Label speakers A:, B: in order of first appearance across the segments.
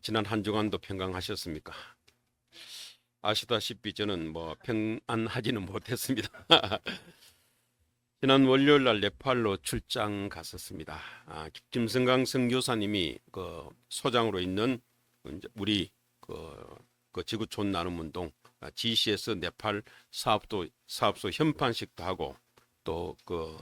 A: 지난 한 주간도 평강하셨습니까? 아시다시피 저는 평안하지는 못했습니다. 지난 월요일 날 네팔로 출장 갔었습니다. 김성강 선교사님이 그 소장으로 있는 이제 우리 그 지구촌 나눔운동 GCS 네팔 사업소 현판식도 하고 또 그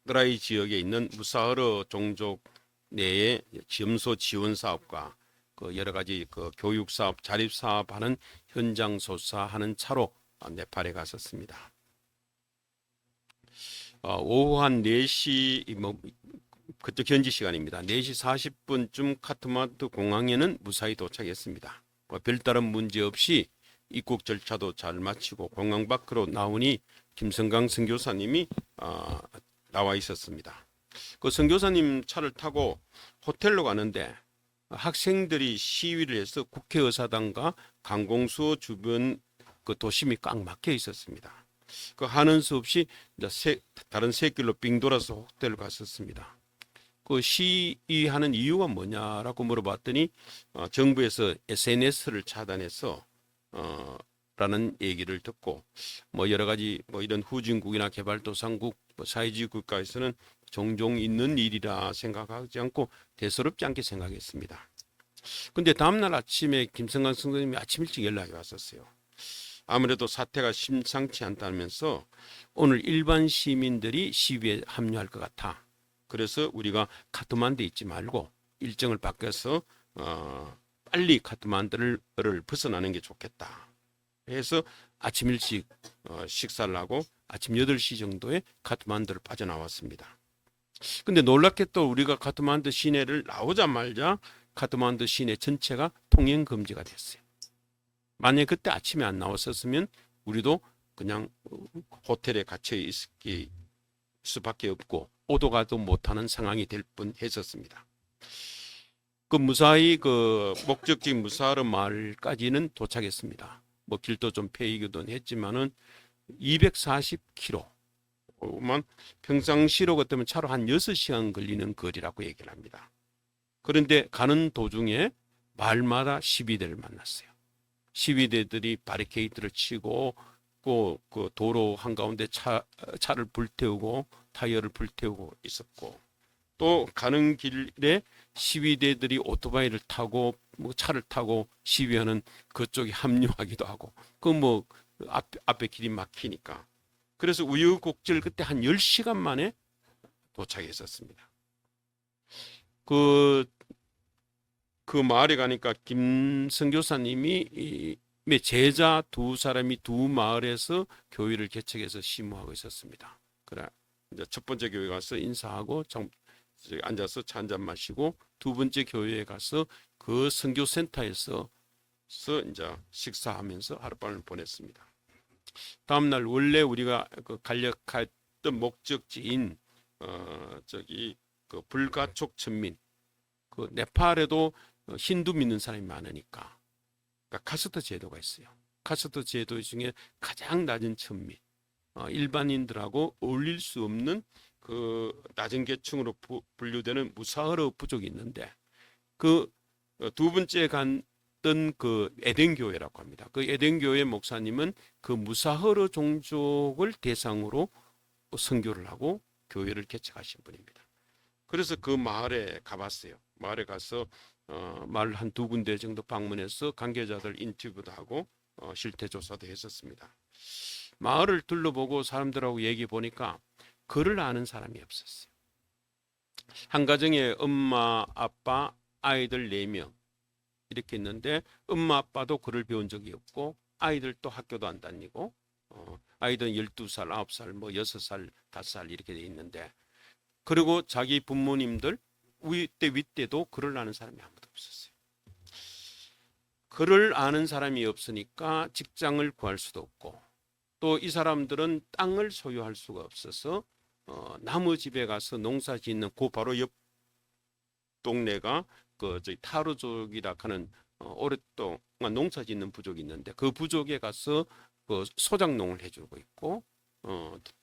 A: 드라이 지역에 있는 무사흐르 종족 내의 지음소 지원 사업과 그 여러 가지 그 교육 사업, 자립 사업하는 현장 조사하는 차로 네팔에 갔었습니다. 오후 한 4시 그쪽 현지 시간입니다. 4시 40분쯤 카트만두 공항에는 무사히 도착했습니다. 별다른 문제 없이 입국 절차도 잘 마치고 공항 밖으로 나오니 김성강 선교사님이 나와 있었습니다. 그 선교사님 차를 타고 호텔로 가는데 학생들이 시위를 해서 국회의사당과 강공수호 주변 그 도심이 꽉 막혀 있었습니다. 그 하는 수 없이 다른 새 길로 빙 돌아서 호텔을 갔었습니다. 그 시위하는 이유가 뭐냐라고 물어봤더니 정부에서 SNS를 차단해서 라는 얘기를 듣고 여러 가지 이런 후진국이나 개발도상국 사회주의 국가에서는 종종 있는 일이라 생각하지 않고 대수롭지 않게 생각했습니다. 근데 다음날 아침에 김성강 선생님이 아침 일찍 연락이 왔었어요. 아무래도 사태가 심상치 않다면서 오늘 일반 시민들이 시위에 합류할 것 같아. 그래서 우리가 카트만두에 있지 말고 일정을 바꿔서 빨리 카트만두를 벗어나는 게 좋겠다. 그래서 아침 일찍 식사를 하고 아침 8시 정도에 카트만두를 빠져나왔습니다. 근데 놀랍게도 우리가 카트만두 시내를 나오자마자 카트만두 시내 전체가 통행 금지가 됐어요. 만약 그때 아침에 안 나왔었으면 우리도 그냥 호텔에 갇혀 있을 수밖에 없고 오도 가도 못하는 상황이 될 뻔했었습니다. 그 무사히 그 목적지 무사흐르 마을까지는 도착했습니다. 길도 좀 패이기도 했지만은 240km만 평상시로 같으면 차로 한 6시간 걸리는 거리라고 얘기를 합니다. 그런데 가는 도중에 마을마다 시위대를 만났어요. 시위대들이 바리케이트를 치고 그 도로 한가운데 차를 불태우고 타이어를 불태우고 있었고 또 가는 길에 시위대들이 오토바이를 타고 차를 타고 시위하는 그쪽에 합류하기도 하고 앞에 길이 막히니까 그래서 우여곡절 그때 한 10시간 만에 도착했었습니다. 그 마을에 가니까 김선교사님이 제자 두 사람이 두 마을에서 교회를 개척해서 심호하고 있었습니다. 그래 이제 첫 번째 교회 가서 인사하고 앉아서 차 한잔 마시고 두 번째 교회에 가서 그 선교센터에서 이제 식사하면서 하룻밤을 보냈습니다. 다음날 원래 우리가 가려했던 목적지인 그 불가촉 천민 그 네팔에도 힌두 믿는 사람이 많으니까 카스트 제도가 있어요. 카스트 제도 중에 가장 낮은 천민 일반인들하고 어울릴 수 없는 그 낮은 계층으로 분류되는 무사흐르 부족이 있는데 그 두 번째 갔던 그 에덴 교회라고 합니다. 그 에덴 교회 목사님은 그 무사흐르 종족을 대상으로 선교를 하고 교회를 개척하신 분입니다. 그래서 그 마을에 가봤어요. 마을에 가서 마을 한 2군데 정도 방문해서 관계자들 인터뷰도 하고 실태 조사도 했었습니다. 마을을 둘러보고 사람들하고 얘기해 보니까 글을 아는 사람이 없었어요. 한 가정에 엄마, 아빠, 아이들 4명 이렇게 있는데 엄마, 아빠도 글을 배운 적이 없고 아이들도 학교도 안 다니고 아이들은 12살, 9살, 6살, 5살 이렇게 돼 있는데 그리고 자기 부모님들 윗대도 글을 아는 사람이 아무도 없었어요. 글을 아는 사람이 없으니까 직장을 구할 수도 없고 또 이 사람들은 땅을 소유할 수가 없어서 나무 집에 가서 농사 짓는 그 바로 옆 동네가 타루족이라 하는 오랫동안 농사 짓는 부족이 있는데 그 부족에 가서 그 소작농을 해주고 있고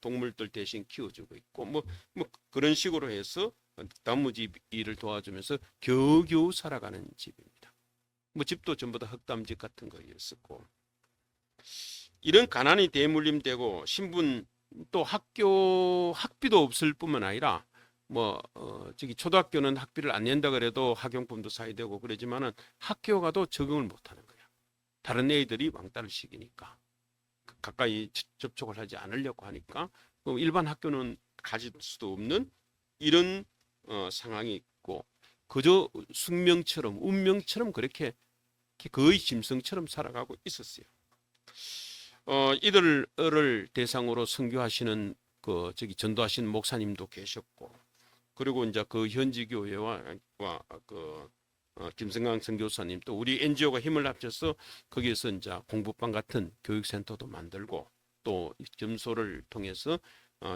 A: 동물들 대신 키워주고 있고 그런 식으로 해서 나무집 일을 도와주면서 겨우겨우 살아가는 집입니다. 뭐 집도 전부 다 흙담집 같은 거였었고, 이런 가난이 대물림되고 신분 또 학비도 없을 뿐만 아니라 저기 초등학교는 학비를 안 낸다 그래도 학용품도 사야 되고 그러지만은 학교 가도 적응을 못 하는 거야. 다른 애들이 왕따를 시키니까 가까이 접촉을 하지 않으려고 하니까 일반 학교는 가질 수도 없는 이런 상황이 있고, 그저 숙명처럼 운명처럼 그렇게 거의 짐승처럼 살아가고 있었어요. 이들을 대상으로 선교하시는 저기 전도하시는 목사님도 계셨고, 그리고 이제 그 현지 교회와 김성강 선교사님 또 우리 NGO가 힘을 합쳐서 거기에서 이제 공부방 같은 교육센터도 만들고, 또 점소를 통해서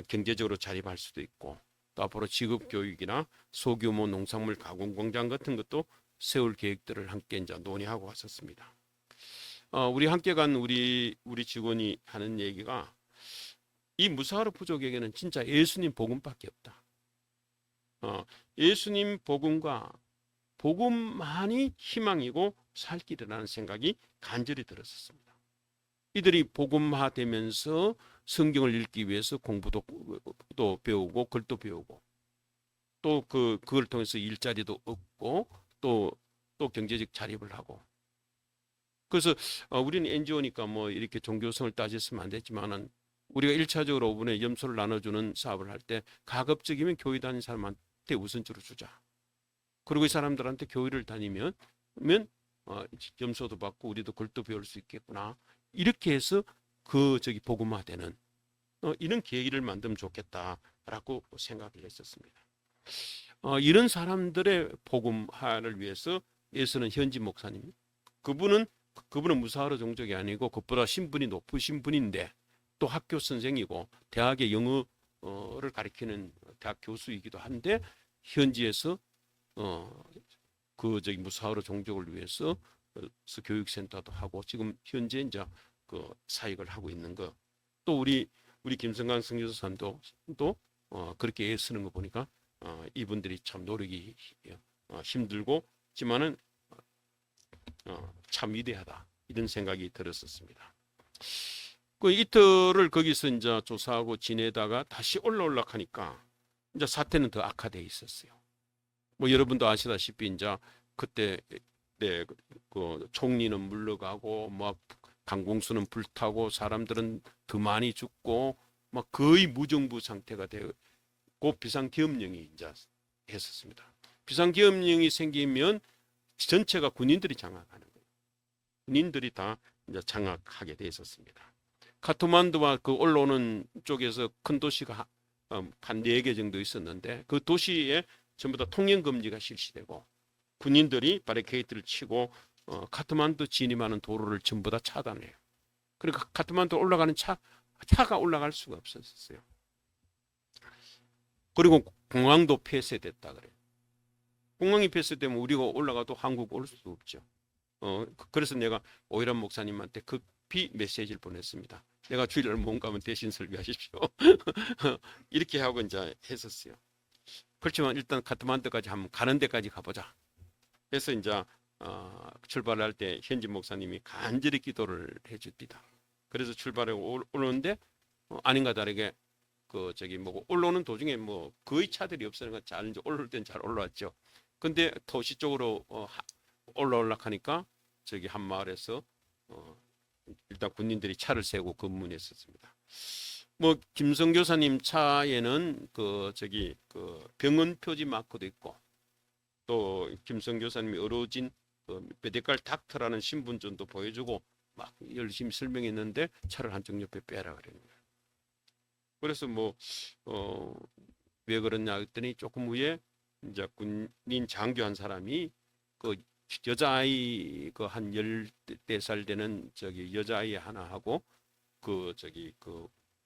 A: 경제적으로 자립할 수도 있고, 또 앞으로 직업 교육이나 소규모 농산물 가공 공장 같은 것도 세울 계획들을 함께 이제 논의하고 왔었습니다. 우리 함께 간 우리 직원이 하는 얘기가, 이 무사하르 부족에게는 진짜 예수님 복음밖에 없다. 예수님 복음과 복음만이 희망이고 살 길이라는 생각이 간절히 들었었습니다. 이들이 복음화되면서 성경을 읽기 위해서 공부도 또 배우고 글도 배우고, 또 그걸 통해서 일자리도 얻고 또 경제적 자립을 하고. 그래서 우리는 NGO니까 뭐 이렇게 종교성을 따졌으면 안 됐지만은, 우리가 1차적으로 5분의 염소를 나눠주는 사업을 할 때 가급적이면 교회 다니는 사람한테 우선적으로 주자. 그리고 이 사람들한테 교회를 다니면 염소도 받고 우리도 글도 배울 수 있겠구나. 이렇게 해서 저기 복음화되는 이런 계기를 만들면 좋겠다라고 생각을 했었습니다. 이런 사람들의 복음화를 위해서 애쓰는 현지 목사님, 그분은 무사하르 종족이 아니고 그보다 신분이 높으신 분인데, 또 학교 선생이고 대학의 영어를 가르치는 대학 교수이기도 한데, 현지에서 저기 무사하르 종족을 위해서 교육센터도 하고 지금 현재 이제 사역을 하고 있는 거. 또 우리 김성강 선교사님도 또 그렇게 애쓰는 거 보니까 이분들이 참 노력이 힘들고 지만은 참 위대하다, 이런 생각이 들었었습니다. 그 이틀을 거기서 이제 조사하고 지내다가 다시 올라가니까 이제 사태는 더 악화돼 있었어요. 뭐 여러분도 아시다시피 이제 그때 그 총리는 물러가고 막 강공수는 불타고 사람들은 더 많이 죽고 막 거의 무정부 상태가 되고, 비상계엄령이 이제 했었습니다. 비상계엄령이 생기면 전체가 군인들이 장악하는 거예요. 군인들이 다 이제 장악하게 돼 있었습니다. 카트만두와 그 올라오는 쪽에서 큰 도시가 한 4개 정도 있었는데, 그 도시에 전부 다 통행 금지가 실시되고 군인들이 바리케이트를 치고 카트만두 진입하는 도로를 전부 다 차단해요. 그러니까 카트만두 올라가는 차가 올라갈 수가 없었어요. 그리고 공항도 폐쇄됐다 그래요. 공항이 폐쇄되면 우리가 올라가도 한국 올 수 없죠. 그래서 내가 오이란 목사님한테 급히 메시지를 보냈습니다. 내가 주일날 못 가면 대신 설교하십시오. 이렇게 하고 이제 했었어요. 그렇지만 일단 카트만두까지 한번 가는 데까지 가보자. 그래서 이제 출발할 때 현지 목사님이 간절히 기도를 해줍니다. 그래서 출발해 오는데 아닌가 다르게 저기 올라오는 도중에 거의 차들이 없으니까 잘 이제 올라올 땐 잘 올라왔죠. 근데 도시 쪽으로 올라가니까 저기 한 마을에서 일단 군인들이 차를 세우고 검문했었습니다. 김성 교사님 차에는 저기 병원 표지 마크도 있고, 또 김성 교사님이 어루진 메디컬 닥터라는 신분증도 보여주고 막 열심히 설명했는데 차를 한쪽 옆에 빼라 그러는 거예요. 그래서 왜 그러냐 했더니 조금 후에 이제 군인 장교 한 사람이 여자아이 한 14살 되는 저기 여자아이 하나 하고 저기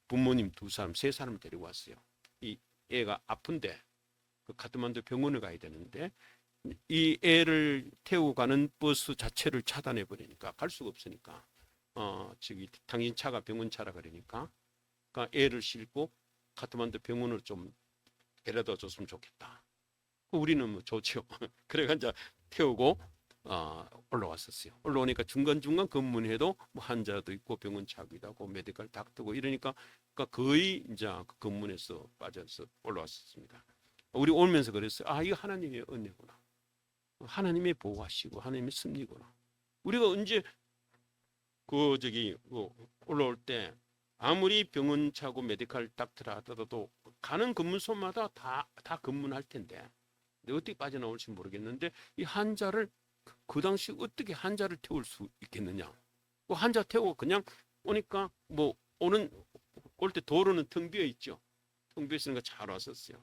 A: 부모님 2사람, 3사람을 데리고 왔어요. 이 애가 아픈데 카트만두 병원을 가야 되는데 이 애를 태우고 가는 버스 자체를 차단해 버리니까 갈 수가 없으니까 저기 당신 차가 병원 차라 그러니까 애를 싣고 카트만두 병원을 좀 데려다 줬으면 좋겠다. 우리는 좋죠. 그래가 이제 태우고 올라왔었어요. 올라오니까 중간중간 검문해도 뭐 환자도 있고 병원 차기도 하고 메디컬 닥터고 이러니까 그러니까 거의 이제 그 검문에서 빠져서 올라왔었습니다. 우리 오면서 그랬어요. 아, 이거 하나님의 은혜구나. 하나님의 보호하시고 하나님의 섭리구나. 우리가 언제 올라올 때 아무리 병원 차고 메디컬 닥터라 하더라도 가는 검문소마다 다 검문할 텐데 어떻게 빠져나올지 모르겠는데 이 환자를 그 당시 어떻게 환자를 태울 수 있겠느냐? 그 환자 태우고 그냥 오니까 뭐 올 때 도로는 텅 비어 있죠. 텅 비어 있으니까 잘 왔었어요.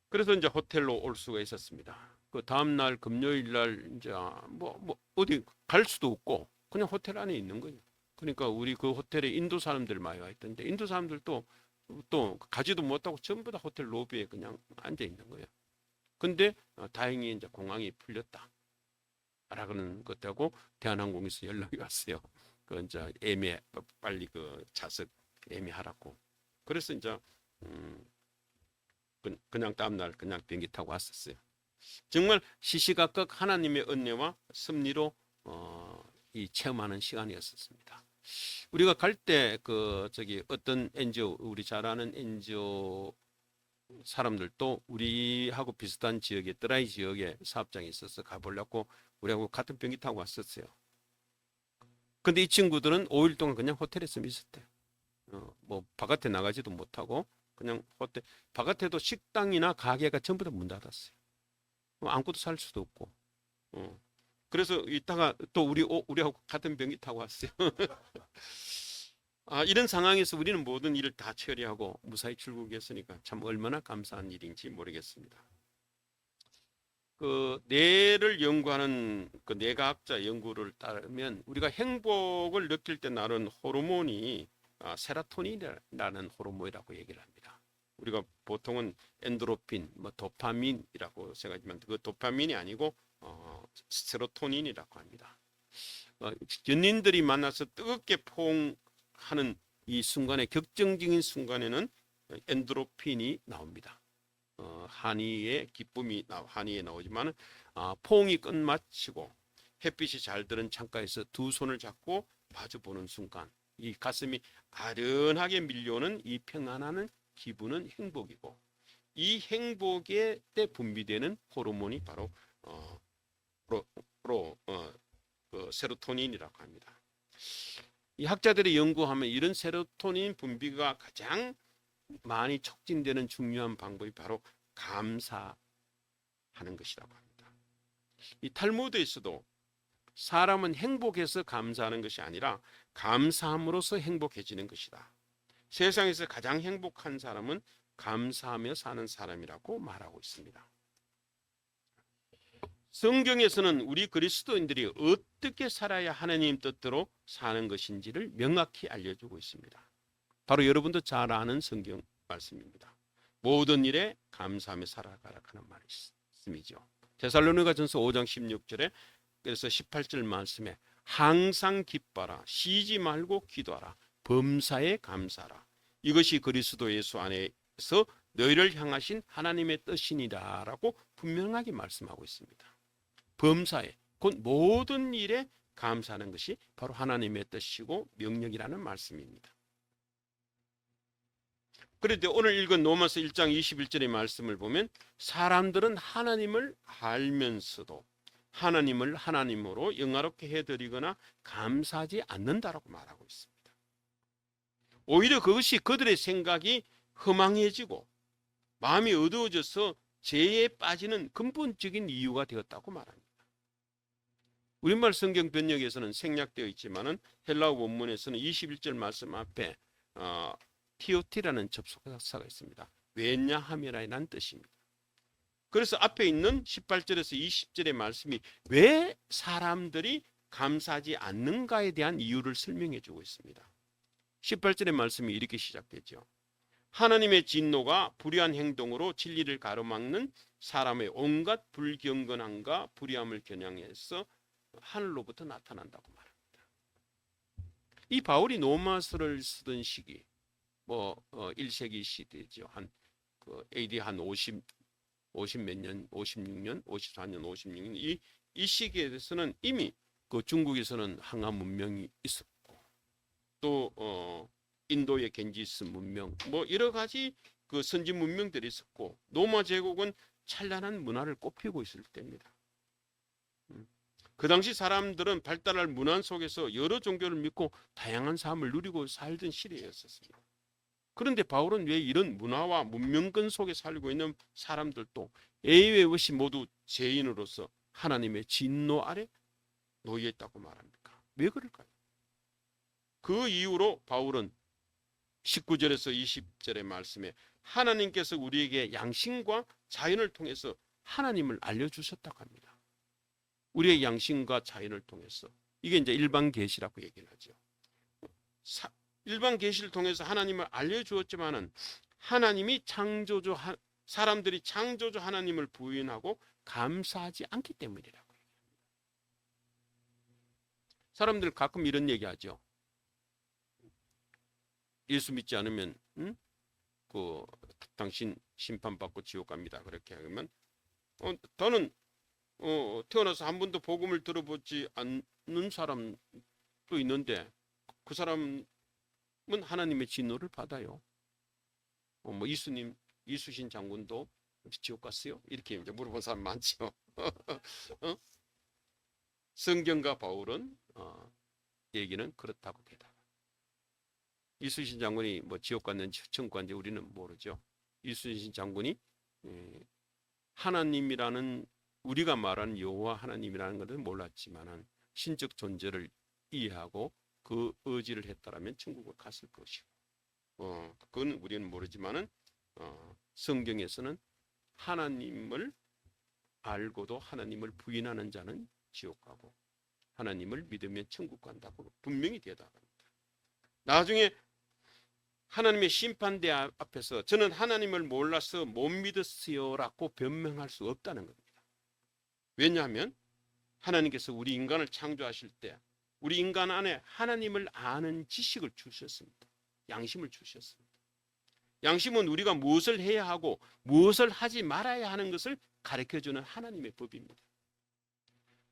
A: 그래서 이제 호텔로 올 수가 있었습니다. 그 다음 날 금요일 날 이제 뭐 어디 갈 수도 없고 그냥 호텔 안에 있는 거예요. 그러니까 우리 그 호텔에 인도 사람들 많이 와 있던데 인도 사람들도 또 가지도 못하고 전부 다 호텔 로비에 그냥 앉아 있는 거예요. 근데 다행히 이제 공항이 풀렸다. 라는 것하고 대한항공에서 연락이 왔어요. 그 이제 빨리 그 좌석 예매하라고. 그래서 이제 그냥 다음날 그냥 비행기 타고 왔었어요. 정말 시시각각 하나님의 은혜와 섭리로 이 체험하는 시간이었습니다. 우리가 갈 때 어떤 NGO 우리 잘 아는 NGO 사람들도 우리하고 비슷한 지역에 뜨라이 지역에 사업장이 있어서 가보려고 우리하고 같은 비행기 타고 왔었어요. 근데 이 친구들은 5일 동안 그냥 호텔에서 있었대요. 뭐 바깥에 나가지도 못하고 그냥 호텔 바깥에도 식당이나 가게가 전부 다 문 닫았어요. 아무것도 살 수도 없고. 그래서 이따가 또 우리하고 같은 비행기 타고 왔어요. 이런 상황에서 우리는 모든 일을 다 처리하고 무사히 출국했으니까 참 얼마나 감사한 일인지 모르겠습니다. 그 뇌를 연구하는 그 뇌과학자 연구를 따르면 우리가 행복을 느낄 때 나는 호르몬이 세로토닌이라는 호르몬이라고 얘기를 합니다. 우리가 보통은 엔도르핀, 뭐 도파민이라고 생각하지만 그 도파민이 아니고 세로토닌이라고 합니다. 연인들이 만나서 뜨겁게 포옹하는 이 순간에 격정적인 순간에는 엔도르핀이 나옵니다. 한이의 기쁨이 한이에 나오지만 포옹이 끝마치고 햇빛이 잘 드는 창가에서 두 손을 잡고 마주보는 순간 이 가슴이 아련하게 밀려오는 이 평안하는 기분은 행복이고 이 행복에 때 분비되는 호르몬이 바로 세로토닌이라고 합니다. 이 학자들이 연구하면 이런 세로토닌 분비가 가장 많이 촉진되는 중요한 방법이 바로 감사하는 것이라고 합니다. 이 탈무드에서도 사람은 행복해서 감사하는 것이 아니라 감사함으로써 행복해지는 것이다. 세상에서 가장 행복한 사람은 감사하며 사는 사람이라고 말하고 있습니다. 성경에서는 우리 그리스도인들이 어떻게 살아야 하나님 뜻대로 사는 것인지를 명확히 알려주고 있습니다. 바로 여러분도 잘 아는 성경 말씀입니다. 모든 일에 감사하며 살아가라 하는 말씀이죠. 데살로니가전서 5장 16절에 그래서 18절 말씀에 항상 기뻐라 쉬지 말고 기도하라 범사에 감사하라 이것이 그리스도 예수 안에서 너희를 향하신 하나님의 뜻이니라라고 분명하게 말씀하고 있습니다. 범사에 곧 모든 일에 감사하는 것이 바로 하나님의 뜻이고 명령이라는 말씀입니다. 그런데 오늘 읽은 로마서 1장 21절의 말씀을 보면 사람들은 하나님을 알면서도 하나님을 하나님으로 영화롭게 해드리거나 감사하지 않는다라고 말하고 있습니다. 오히려 그것이 그들의 생각이 허망해지고 마음이 어두워져서 죄에 빠지는 근본적인 이유가 되었다고 말합니다. 우리말 성경 번역에서는 생략되어 있지만은 헬라어 원문에서는 21절 말씀 앞에 티오티라는 접속사가 있습니다. 왜냐하면이라는 뜻입니다. 그래서 앞에 있는 18절에서 20절의 말씀이 왜 사람들이 감사하지 않는가에 대한 이유를 설명해 주고 있습니다. 18절의 말씀이 이렇게 시작되죠. 하나님의 진노가 불의한 행동으로 진리를 가로막는 사람의 온갖 불경건함과 불의함을 겨냥해서 하늘로부터 나타난다고 말합니다. 이 바울이 로마서를 쓰던 시기 1세기 시대죠. AD 한 50 몇 년, 56년, 54년, 56년 이 시기에 대해서는 이미 그 중국에서는 항암 문명이 있었고 또 인도의 겐지스 문명 뭐 여러 가지 그 선진 문명들이 있었고 로마 제국은 찬란한 문화를 꽃피우고 있을 때입니다. 그 당시 사람들은 발달할 문화 속에서 여러 종교를 믿고 다양한 삶을 누리고 살던 시대였었습니다. 그런데 바울은 왜 이런 문화와 문명권 속에 살고 있는 사람들도 예외 없이 모두 죄인으로서 하나님의 진노 아래 놓여 있다고 말합니까? 왜 그럴까요? 그 이후로 바울은 19절에서 20절의 말씀에 하나님께서 우리에게 양심과 자연을 통해서 하나님을 알려주셨다고 합니다. 우리의 양심과 자연을 통해서 이게 이제 일반 계시라고 얘기를 하죠. 일반 계시를 통해서 하나님을 알려주었지만은 하나님이 창조주 사람들이 창조주 하나님을 부인하고 감사하지 않기 때문이라고 얘기합니다. 사람들 가끔 이런 얘기하죠. 예수 믿지 않으면 그 당신 심판받고 지옥 갑니다. 그렇게 하면 저는 태어나서 한 번도 복음을 들어보지 않는 사람도 있는데 그 사람은 하나님의 진노를 받아요. 뭐 이수신 장군도 지옥 갔어요? 이렇게 이제 물어본 사람 많죠. 성경과 바울은 얘기는 그렇다고 대답. 이수신 장군이 뭐 지옥 갔는지 천국 갔는지 우리는 모르죠. 이수신 장군이 하나님이라는 우리가 말하는 여호와 하나님이라는 것을 몰랐지만은 신적 존재를 이해하고 그 의지를 했다라면 천국을 갔을 것이고, 그건 우리는 모르지만은 성경에서는 하나님을 알고도 하나님을 부인하는 자는 지옥 가고 하나님을 믿으면 천국 간다고 분명히 대답합니다. 나중에 하나님의 심판대 앞에서 저는 하나님을 몰라서 못 믿었어요라고 변명할 수 없다는 겁니다. 왜냐하면 하나님께서 우리 인간을 창조하실 때 우리 인간 안에 하나님을 아는 지식을 주셨습니다. 양심을 주셨습니다. 양심은 우리가 무엇을 해야 하고 무엇을 하지 말아야 하는 것을 가르쳐주는 하나님의 법입니다.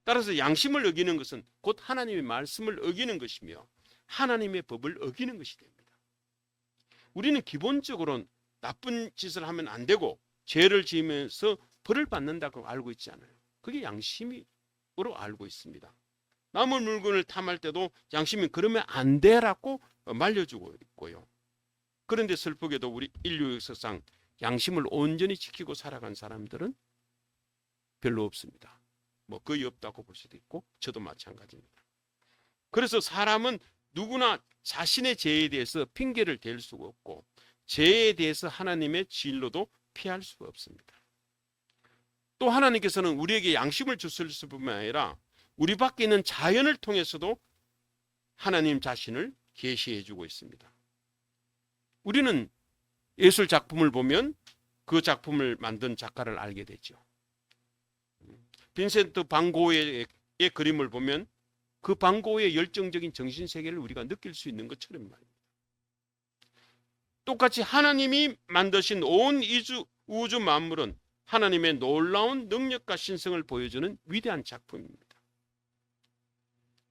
A: 따라서 양심을 어기는 것은 곧 하나님의 말씀을 어기는 것이며 하나님의 법을 어기는 것이 됩니다. 우리는 기본적으로 나쁜 짓을 하면 안 되고 죄를 지으면서 벌을 받는다고 알고 있지 않아요. 그게 양심으로 알고 있습니다. 남의 물건을 탐할 때도 양심이 그러면 안 되라고 말려주고 있고요. 그런데 슬프게도 우리 인류 역사상 양심을 온전히 지키고 살아간 사람들은 별로 없습니다. 뭐 거의 없다고 볼 수도 있고 저도 마찬가지입니다. 그래서 사람은 누구나 자신의 죄에 대해서 핑계를 댈 수가 없고 죄에 대해서 하나님의 진로도 피할 수가 없습니다. 또 하나님께서는 우리에게 양심을 주실 뿐만 아니라 우리 밖에 있는 자연을 통해서도 하나님 자신을 계시해 주고 있습니다. 우리는 예술 작품을 보면 그 작품을 만든 작가를 알게 되죠. 빈센트 반 고흐의 그림을 보면 그 반 고흐의 열정적인 정신세계를 우리가 느낄 수 있는 것처럼 말입니다. 똑같이 하나님이 만드신 온 우주 만물은 하나님의 놀라운 능력과 신성을 보여주는 위대한 작품입니다.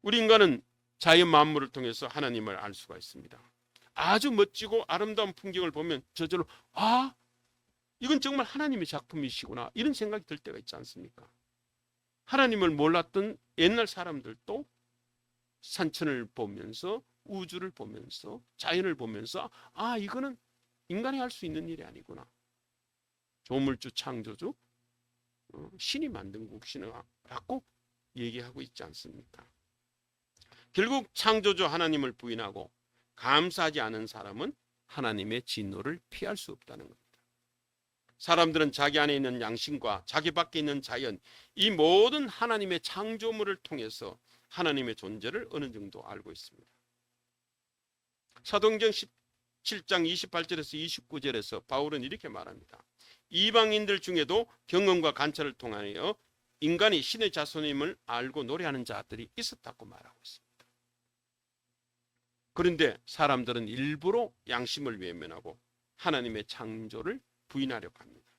A: 우리 인간은 자연 만물을 통해서 하나님을 알 수가 있습니다. 아주 멋지고 아름다운 풍경을 보면 저절로 이건 정말 하나님의 작품이시구나 이런 생각이 들 때가 있지 않습니까? 하나님을 몰랐던 옛날 사람들도 산천을 보면서 우주를 보면서 자연을 보면서 이거는 인간이 할 수 있는 일이 아니구나. 조물주 창조주 신이 만든 국신이라고 얘기하고 있지 않습니까? 결국 창조주 하나님을 부인하고 감사하지 않은 사람은 하나님의 진노를 피할 수 없다는 겁니다. 사람들은 자기 안에 있는 양심과 자기 밖에 있는 자연, 이 모든 하나님의 창조물을 통해서 하나님의 존재를 어느 정도 알고 있습니다. 사도행전 17장 28절에서 29절에서 바울은 이렇게 말합니다. 이방인들 중에도 경험과 관찰을 통하여 인간이 신의 자손임을 알고 노래하는 자들이 있었다고 말하고 있습니다. 그런데 사람들은 일부러 양심을 외면하고 하나님의 창조를 부인하려고 합니다.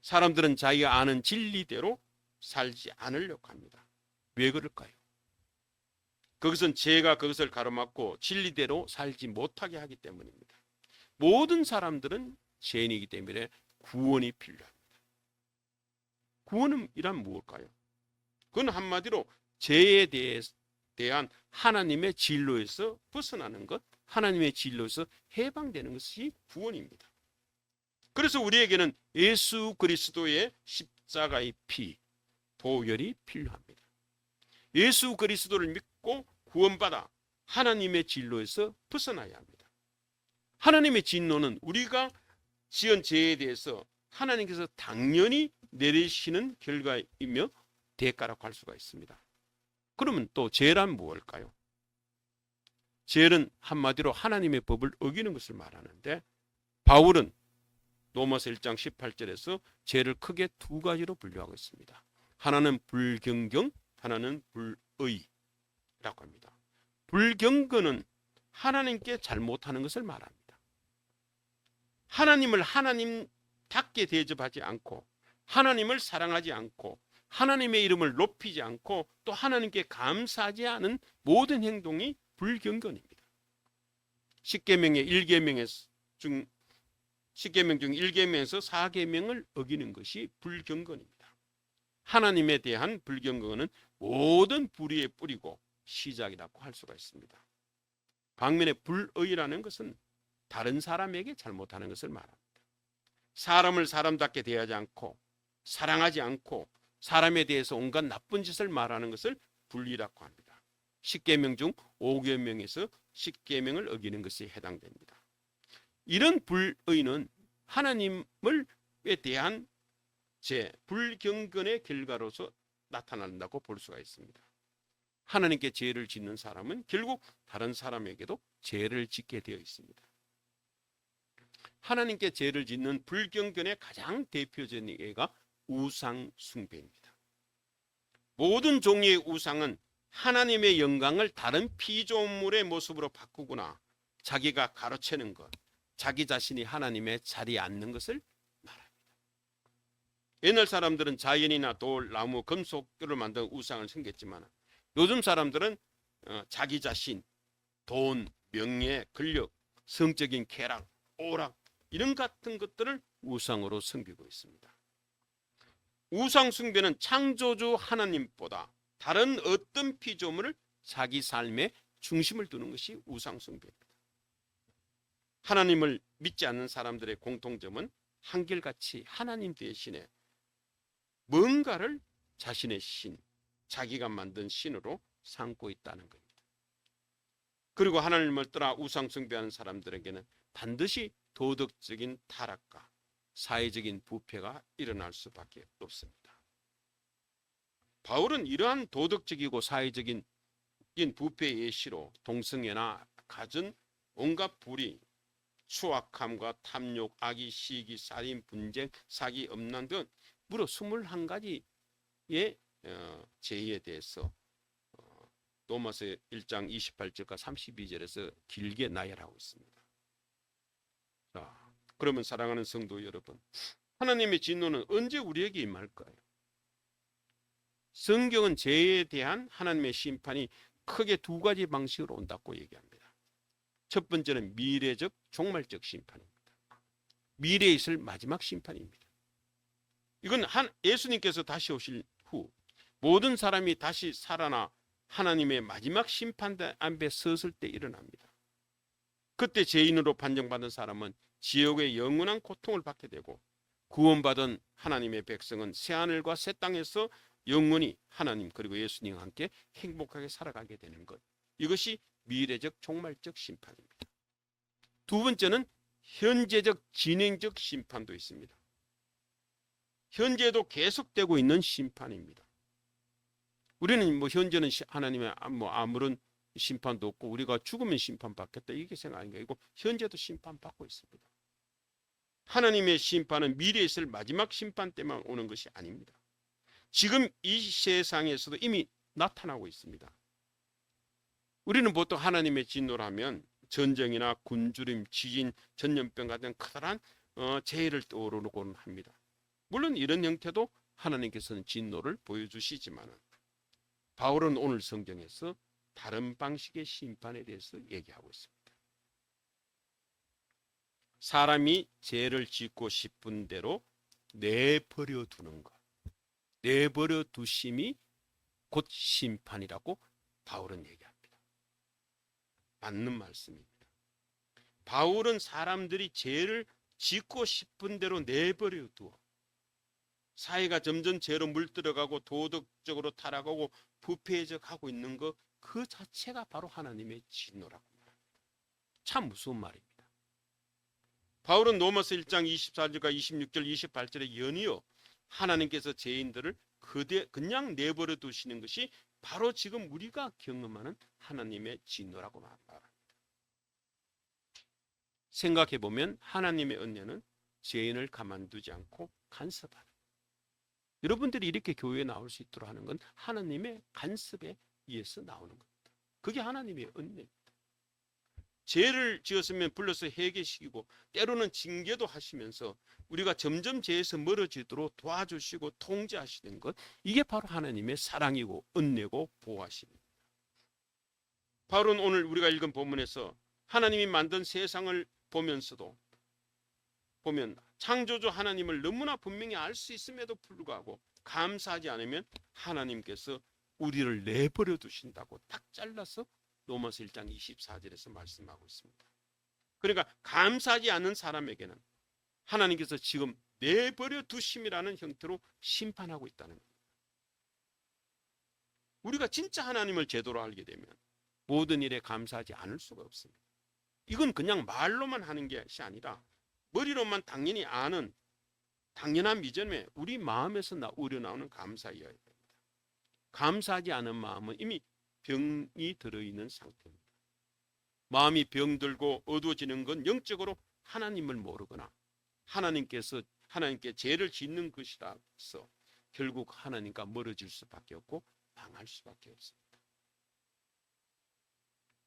A: 사람들은 자기가 아는 진리대로 살지 않으려고 합니다. 왜 그럴까요? 그것은 죄가 그것을 가로막고 진리대로 살지 못하게 하기 때문입니다. 모든 사람들은 죄인이기 때문에 구원이 필요합니다. 구원이란 무엇일까요? 그건 한마디로 죄에 대한 하나님의 진로에서 벗어나는 것, 하나님의 진로에서 해방되는 것이 구원입니다. 그래서 우리에게는 예수 그리스도의 십자가의 피, 보혈이 필요합니다. 예수 그리스도를 믿고 구원받아 하나님의 진로에서 벗어나야 합니다. 하나님의 진노는 우리가 지은 죄에 대해서 하나님께서 당연히 내리시는 결과이며 대가라고 할 수가 있습니다. 그러면 또 죄란 무엇일까요? 죄는 한마디로 하나님의 법을 어기는 것을 말하는데, 바울은 로마서 1장 18절에서 죄를 크게 두 가지로 분류하고 있습니다. 하나는 불경경, 하나는 불의 라고 합니다. 불경건은 하나님께 잘못하는 것을 말합니다. 하나님을 하나님답게 대접하지 않고, 하나님을 사랑하지 않고, 하나님의 이름을 높이지 않고, 또 하나님께 감사하지 않은 모든 행동이 불경건입니다. 십계명의 1계명 중 1계명에서 4계명을 어기는 것이 불경건입니다. 하나님에 대한 불경건은 모든 불의의 뿌리고 시작이라고 할 수가 있습니다. 반면에 불의라는 것은 다른 사람에게 잘못하는 것을 말합니다. 사람을 사람답게 대하지 않고, 사랑하지 않고, 사람에 대해서 온갖 나쁜 짓을 말하는 것을 불의라고 합니다. 10계명 중 5계명에서 10계명을 어기는 것이 해당됩니다. 이런 불의는 하나님에 대한 죄, 불경건의 결과로서 나타난다고 볼 수가 있습니다. 하나님께 죄를 짓는 사람은 결국 다른 사람에게도 죄를 짓게 되어 있습니다. 하나님께 죄를 짓는 불경건의 가장 대표적인 예가 우상 숭배입니다. 모든 종류의 우상은 하나님의 영광을 다른 피조물의 모습으로 바꾸거나 자기가 가로채는 것, 자기 자신이 하나님의 자리에 앉는 것을 말합니다. 옛날 사람들은 자연이나 돌, 나무, 금속을 만든 우상을 섬겼지만, 요즘 사람들은 자기 자신, 돈, 명예, 권력, 성적인 쾌락, 오락, 이런 같은 것들을 우상으로 섬기고 있습니다. 우상 숭배는 창조주 하나님보다 다른 어떤 피조물을 자기 삶의 중심을 두는 것이 우상 숭배입니다. 하나님을 믿지 않는 사람들의 공통점은 한결같이 하나님 대신에 뭔가를 자신의 신, 자기가 만든 신으로 삼고 있다는 겁니다. 그리고 하나님을 떠나 우상 숭배하는 사람들에게는 반드시 도덕적인 타락과 사회적인 부패가 일어날 수밖에 없습니다. 바울은 이러한 도덕적이고 사회적인 부패의 예시로 동성애나 가전, 온갖 불의, 추악함과 탐욕, 악의, 시기, 살인, 분쟁, 사기, 음란 등 무려 21가지의 죄에 대해서 로마서 1장 28절과 32절에서 길게 나열하고 있습니다. 자, 그러면 사랑하는 성도 여러분, 하나님의 진노는 언제 우리에게 임할까요? 성경은 죄에 대한 하나님의 심판이 크게 두 가지 방식으로 온다고 얘기합니다. 첫 번째는 미래적 종말적 심판입니다. 미래에 있을 마지막 심판입니다. 이건 예수님께서 다시 오실 후 모든 사람이 다시 살아나 하나님의 마지막 심판 앞에 섰을 때 일어납니다. 그때 죄인으로 판정받은 사람은 지옥의 영원한 고통을 받게 되고, 구원받은 하나님의 백성은 새하늘과 새 땅에서 영원히 하나님 그리고 예수님과 함께 행복하게 살아가게 되는 것, 이것이 미래적 종말적 심판입니다. 두 번째는 현재적 진행적 심판도 있습니다. 현재도 계속되고 있는 심판입니다. 우리는 현재는 하나님의 아무런 심판도 없고 우리가 죽으면 심판받겠다 이렇게 생각하는 게 아니고, 현재도 심판받고 있습니다. 하나님의 심판은 미래에 있을 마지막 심판 때만 오는 것이 아닙니다. 지금 이 세상에서도 이미 나타나고 있습니다. 우리는 보통 하나님의 진노라면 전쟁이나 굶주림, 지진, 전염병 같은 커다란 재해를 떠오르곤 합니다. 물론 이런 형태도 하나님께서는 진노를 보여주시지만 바울은 오늘 성경에서 다른 방식의 심판에 대해서 얘기하고 있습니다. 사람이 죄를 짓고 싶은 대로 내버려 두는 것, 내버려 두심이 곧 심판이라고 바울은 얘기합니다. 맞는 말씀입니다. 바울은 사람들이 죄를 짓고 싶은 대로 내버려 두어 사회가 점점 죄로 물들어가고 도덕적으로 타락하고 부패해져 가고 있는 것, 그 자체가 바로 하나님의 진노라고 말합니다. 참 무서운 말입니다. 바울은 로마서 1장 24절과 26절 28절에 연이어 하나님께서 죄인들을 그냥 내버려 두시는 것이 바로 지금 우리가 경험하는 하나님의 진노라고 말합니다. 생각해 보면 하나님의 은혜는 죄인을 가만두지 않고 간섭하는, 여러분들이 이렇게 교회에 나올 수 있도록 하는 건 하나님의 간섭에 의해서 나오는 겁니다. 그게 하나님의 은혜입니다. 죄를 지었으면 불러서 회개시키고 때로는 징계도 하시면서 우리가 점점 죄에서 멀어지도록 도와주시고 통제하시는 것, 이게 바로 하나님의 사랑이고 은혜고 보호하십니다. 바울은 오늘 우리가 읽은 본문에서 하나님이 만든 세상을 보면서도 보면 창조주 하나님을 너무나 분명히 알 수 있음에도 불구하고 감사하지 않으면 하나님께서 우리를 내버려 두신다고 딱 잘라서 로마서 1장 24절에서 말씀하고 있습니다. 그러니까 감사하지 않는 사람에게는 하나님께서 지금 내버려 두심이라는 형태로 심판하고 있다는 겁니다. 우리가 진짜 하나님을 제대로 알게 되면 모든 일에 감사하지 않을 수가 없습니다. 이건 그냥 말로만 하는 것이 아니라 머리로만 당연히 아는 당연한 미전에 우리 마음에서 우러나오는 감사여야 됩니다. 감사하지 않은 마음은 이미 병이 들어있는 상태입니다. 마음이 병들고 어두워지는 건 영적으로 하나님을 모르거나 하나님께 죄를 짓는 것이라서 결국 하나님과 멀어질 수밖에 없고 망할 수밖에 없습니다.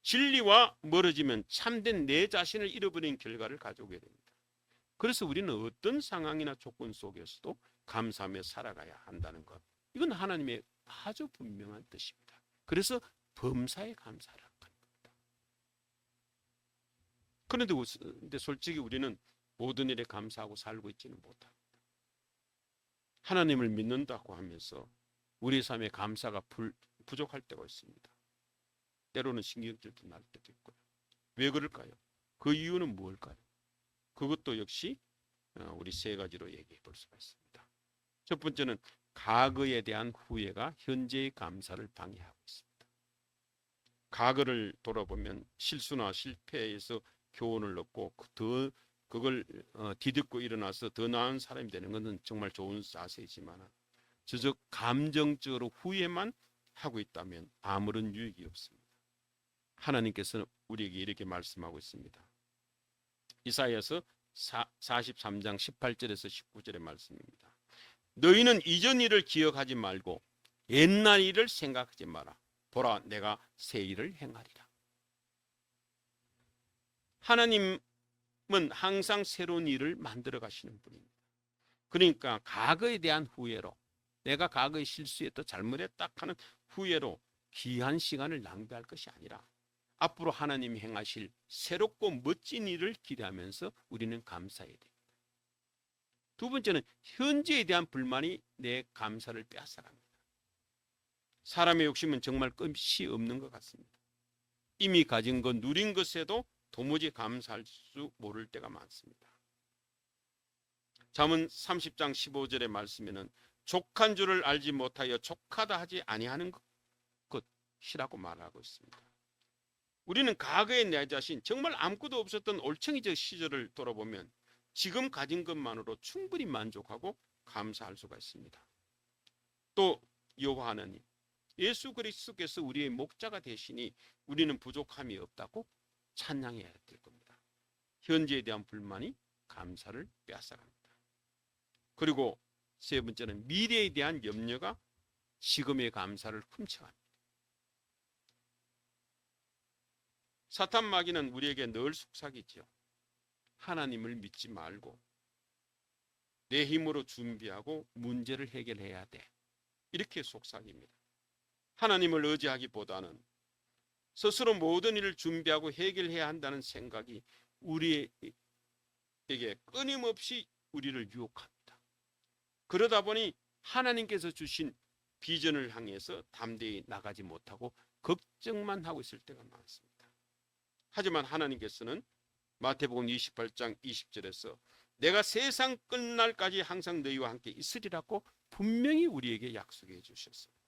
A: 진리와 멀어지면 참된 내 자신을 잃어버린 결과를 가져오게 됩니다. 그래서 우리는 어떤 상황이나 조건 속에서도 감사하며 살아가야 한다는 것, 이건 하나님의 아주 분명한 뜻입니다. 그래서 범사에 감사를 하는 겁니다. 그런데 솔직히 우리는 모든 일에 감사하고 살고 있지는 못합니다. 하나님을 믿는다고 하면서 우리 삶에 감사가 부족할 때가 있습니다. 때로는 신경질도 날 때도 있고요. 왜 그럴까요? 그 이유는 무엇일까요? 그것도 역시 우리 세 가지로 얘기해 볼 수가 있습니다. 첫 번째는 과거에 대한 후회가 현재의 감사를 방해하고 있습니다. 과거를 돌아보면 실수나 실패에서 교훈을 얻고 그걸 뒤덮고 일어나서 더 나은 사람이 되는 것은 정말 좋은 자세이지만 저적 감정적으로 후회만 하고 있다면 아무런 유익이 없습니다. 하나님께서는 우리에게 이렇게 말씀하고 있습니다. 이사야서 43장 18절에서 19절의 말씀입니다. 너희는 이전 일을 기억하지 말고 옛날 일을 생각하지 마라. 보라, 내가 새 일을 행하리라. 하나님은 항상 새로운 일을 만들어 가시는 분입니다. 그러니까 과거에 대한 후회로, 내가 과거에 실수했다 잘못했다 하는 후회로 귀한 시간을 낭비할 것이 아니라 앞으로 하나님이 행하실 새롭고 멋진 일을 기대하면서 우리는 감사해야 됩니다. 두 번째는 현재에 대한 불만이 내 감사를 빼앗아갑니다. 사람의 욕심은 정말 끝이 없는 것 같습니다. 이미 가진 것, 누린 것에도 도무지 감사할 수 모를 때가 많습니다. 잠언 30장 15절의 말씀에는 족한 줄을 알지 못하여 족하다 하지 아니하는 것이라고 말하고 있습니다. 우리는 과거의 내 자신, 정말 아무것도 없었던 올챙이적 시절을 돌아보면 지금 가진 것만으로 충분히 만족하고 감사할 수가 있습니다. 또 여호와 하나님, 예수 그리스도께서 우리의 목자가 되시니 우리는 부족함이 없다고 찬양해야 될 겁니다. 현재에 대한 불만이 감사를 빼앗아갑니다. 그리고 세 번째는 미래에 대한 염려가 지금의 감사를 훔쳐갑니다. 사탄 마귀는 우리에게 늘 속삭이죠. 하나님을 믿지 말고 내 힘으로 준비하고 문제를 해결해야 돼. 이렇게 속삭입니다. 하나님을 의지하기보다는 스스로 모든 일을 준비하고 해결해야 한다는 생각이 우리에게 끊임없이 우리를 유혹합니다. 그러다 보니 하나님께서 주신 비전을 향해서 담대히 나가지 못하고 걱정만 하고 있을 때가 많습니다. 하지만 하나님께서는 마태복음 28장 20절에서 내가 세상 끝날까지 항상 너희와 함께 있으리라고 분명히 우리에게 약속해 주셨습니다.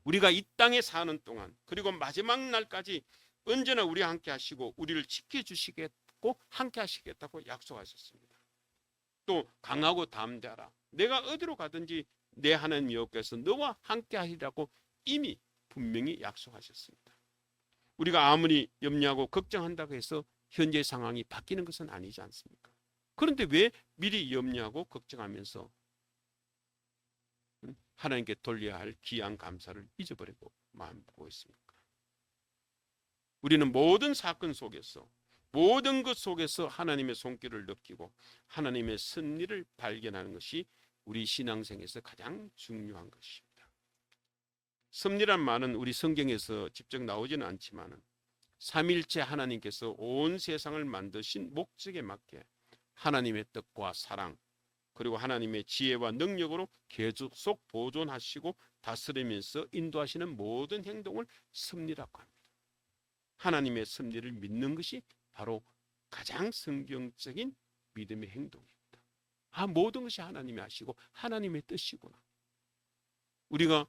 A: 우리가 이 땅에 사는 동안 그리고 마지막 날까지 언제나 우리와 함께 하시고 우리를 지켜주시겠고 함께 하시겠다고 약속하셨습니다. 또 강하고 담대하라. 내가 어디로 가든지 내 하나님 여호와께서 너와 함께 하리라고 이미 분명히 약속하셨습니다. 우리가 아무리 염려하고 걱정한다고 해서 현재 상황이 바뀌는 것은 아니지 않습니까? 그런데 왜 미리 염려하고 걱정하면서 하나님께 돌려야 할 귀한 감사를 잊어버리고 마음먹고 있습니까? 우리는 모든 사건 속에서 모든 것 속에서 하나님의 손길을 느끼고 하나님의 섭리를 발견하는 것이 우리 신앙생에서 가장 중요한 것입니다. 섭리란 말은 우리 성경에서 직접 나오지는 않지만 삼일체 하나님께서 온 세상을 만드신 목적에 맞게 하나님의 뜻과 사랑 그리고 하나님의 지혜와 능력으로 계속 보존하시고 다스리면서 인도하시는 모든 행동을 섭리라고 합니다. 하나님의 섭리를 믿는 것이 바로 가장 성경적인 믿음의 행동입니다. 모든 것이 하나님이 하시고 하나님의 뜻이구나. 우리가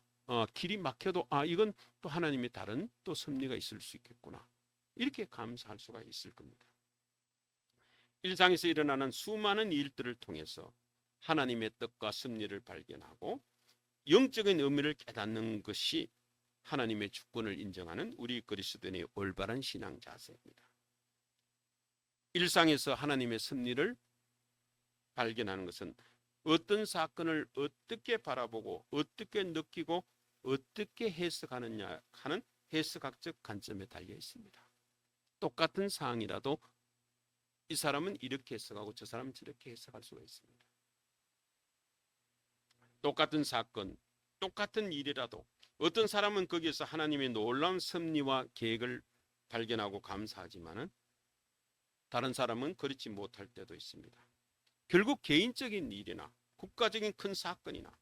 A: 길이 막혀도 이건 또 하나님의 다른 또 섭리가 있을 수 있겠구나. 이렇게 감사할 수가 있을 겁니다. 일상에서 일어나는 수많은 일들을 통해서 하나님의 뜻과 섭리를 발견하고 영적인 의미를 깨닫는 것이 하나님의 주권을 인정하는 우리 그리스도인의 올바른 신앙 자세입니다. 일상에서 하나님의 섭리를 발견하는 것은 어떤 사건을 어떻게 바라보고 어떻게 느끼고 어떻게 해석하느냐 하는 해석학적 관점에 달려 있습니다. 똑같은 사항이라도 이 사람은 이렇게 해석하고 저 사람은 저렇게 해석할 수가 있습니다. 똑같은 사건, 똑같은 일이라도 어떤 사람은 거기에서 하나님의 놀라운 섭리와 계획을 발견하고 감사하지만은 다른 사람은 그렇지 못할 때도 있습니다. 결국 개인적인 일이나 국가적인 큰 사건이나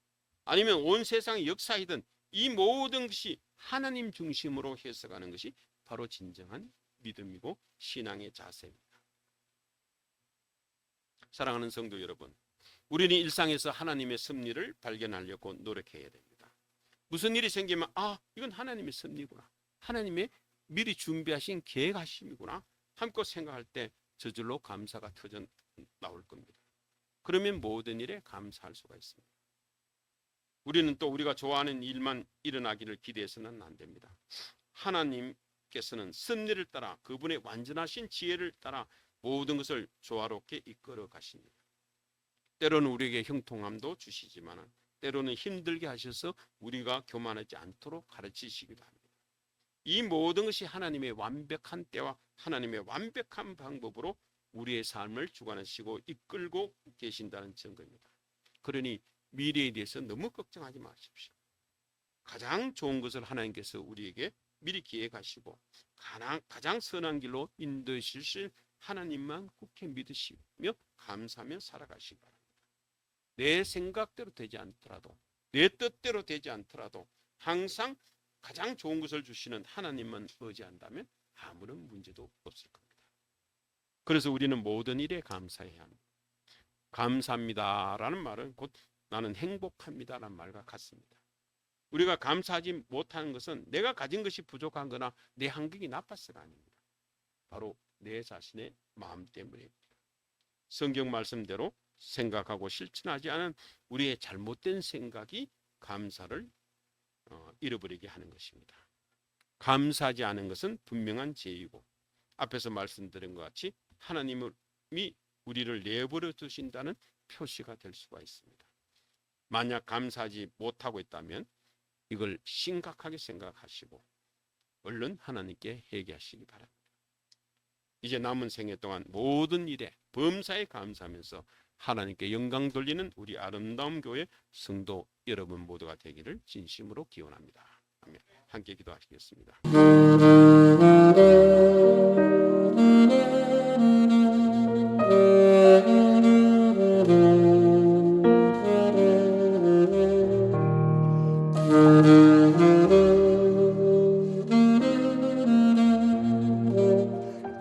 A: 아니면 온 세상의 역사이든 이 모든 것이 하나님 중심으로 해석하는 것이 바로 진정한 믿음이고 신앙의 자세입니다. 사랑하는 성도 여러분, 우리는 일상에서 하나님의 섭리를 발견하려고 노력해야 됩니다. 무슨 일이 생기면 이건 하나님의 섭리구나. 하나님의 미리 준비하신 계획하심이구나. 함께 생각할 때 저절로 감사가 터져 나올 겁니다. 그러면 모든 일에 감사할 수가 있습니다. 우리는 또 우리가 좋아하는 일만 일어나기를 기대해서는 안 됩니다. 하나님께서는 섭리를 따라 그분의 완전하신 지혜를 따라 모든 것을 조화롭게 이끌어 가십니다. 때로는 우리에게 형통함도 주시지만 때로는 힘들게 하셔서 우리가 교만하지 않도록 가르치시기도 합니다. 이 모든 것이 하나님의 완벽한 때와 하나님의 완벽한 방법으로 우리의 삶을 주관하시고 이끌고 계신다는 증거입니다. 그러니 미래에 대해서 너무 걱정하지 마십시오. 가장 좋은 것을 하나님께서 우리에게 미리 기획하시고 가장 선한 길로 인도해 주실 하나님만 굳게 믿으시며 감사하며 살아가시기 바랍니다. 내 생각대로 되지 않더라도 내 뜻대로 되지 않더라도 항상 가장 좋은 것을 주시는 하나님만 의지한다면 아무런 문제도 없을 겁니다. 그래서 우리는 모든 일에 감사해야 합니다. 감사합니다라는 말은 곧 나는 행복합니다라는 말과 같습니다. 우리가 감사하지 못하는 것은 내가 가진 것이 부족한 거나 내 환경이 나빠서가 아닙니다. 바로 내 자신의 마음 때문입니다. 성경 말씀대로 생각하고 실천하지 않은 우리의 잘못된 생각이 감사를 잃어버리게 하는 것입니다. 감사하지 않은 것은 분명한 죄이고 앞에서 말씀드린 것 같이 하나님이 우리를 내버려 두신다는 표시가 될 수가 있습니다. 만약 감사하지 못하고 있다면 이걸 심각하게 생각하시고 얼른 하나님께 회개하시기 바랍니다. 이제 남은 생애 동안 모든 일에 범사에 감사하면서 하나님께 영광 돌리는 우리 아름다운 교회 성도 여러분 모두가 되기를 진심으로 기원합니다. 아멘. 함께 기도하시겠습니다.